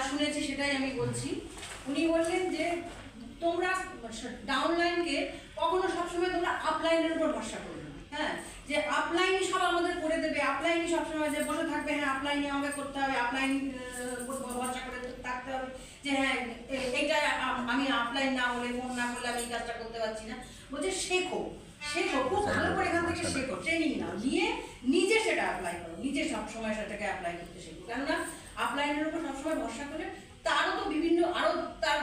শুনেছি সেটাই আমি বলছি। উনি বললেন যে তোমরা ডাউনলাইনকে কখনো সবসময় তোমরা আপলাইনের উপর ভরসা করবে না। হ্যাঁ, যে আপলাইনই সব আমাদের করে দেবে, আপলাইনই সবসময় যে বসে থাকবে, হ্যাঁ আপলাইনই আমাকে করতে হবে, আপলাইন ভরসা করে থাকতে হবে যে হ্যাঁ এইটা আমি আপলাইন না হলে, ফোন না করলে আমি এই কাজটা করতে পারছি না। বলছে শেখো, শেখো, খুব ভালো করে এখান থেকে শেখো, ট্রেনিং নাও, নিয়ে নিজে সেটা অ্যাপ্লাই করো, নিজে সবসময় সেটাকে অ্যাপ্লাই করতে শেখো। কেননা আপলাইনের উপর সবসময় ভরসা করে তারও তো বিভিন্ন আরো তার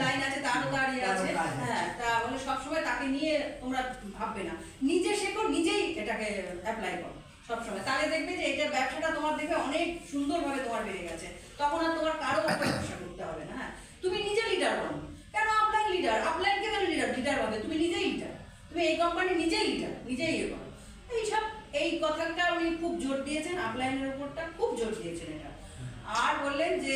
লাইন আছে, তারও তার ইয়ে আছে। হ্যাঁ, তা বলে সবসময় তাকে নিয়ে তোমরা ভাববে না, নিজে শেখো, নিজেই এটাকে অ্যাপ্লাই করো সবসময়। তাহলে দেখবে যে এটা ব্যবসাটা তোমার দেখবে অনেক সুন্দরভাবে তোমার বেড়ে গেছে। তখন আর তোমার কারো উপর ভরসা করতে হবে না। হ্যাঁ, তুমি নিজে লিডার বানো। কেন আপলাইন লিডার? আপলাইনকে কেন লিডার হবে? তুমি নিজেই লিডার, তুমি এই কোম্পানি নিজেই লিডার, নিজেই ইয়ে করো। এইসব এই কথাটা উনি খুব জোর দিয়েছেন, আপলাইনের উপরটা খুব জোর দিয়েছেন এটা। আর বললেন যে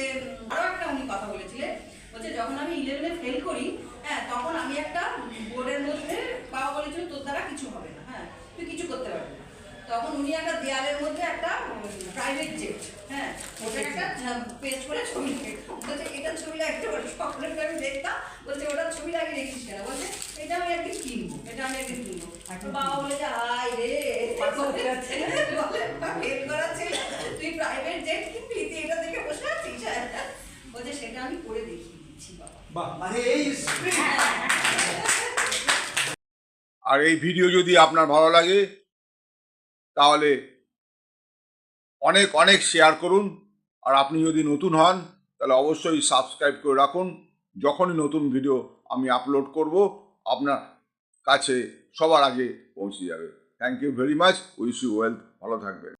আরো একটা উনি কথা বলেছিলেন, বলছে যখন আমি 11-এ ফেল করি, হ্যাঁ তখন আমি একটা বোর্ডের মধ্যে, বাবা বলেছিল তোর দ্বারা কিছু হবে না, হ্যাঁ তুই কিছু করতে পারবি না। তখন উনি একটা দেয়ালের মধ্যে একটা প্রাইভেট জেট, হ্যাঁ ওটা একটা পেস্ট করে ছবি বলছে এটা ছবি লাগতে পারে, সকলের আমি দেখতাম। বলছে ওটা ছবি লাগিয়ে রেখেছিস কেন? বলছে এটা আমি একদিন কিনবো, এটা আমি একদিন কিনবো। বাবা বলে যে হাই রে, ফেল করা ছেলে, তুই প্রাইভেট জেট কিনবি, তুই এটা দেখে বসে আছিস? বলছে সেটা আমি করে দেখিয়ে দিচ্ছি বাবা। মানে এই আর এই ভিডিও যদি আপনার ভালো লাগে তাহলে অনেক অনেক শেয়ার করুন। আর আপনি যদি নতুন হন তাহলে অবশ্যই সাবস্ক্রাইব করে রাখুন। যখনই নতুন ভিডিও আমি আপলোড করব আপনার কাছে সবার আগে পৌঁছে যাবে। Thank you very much, wish you wealth, ভালো থাকবেন।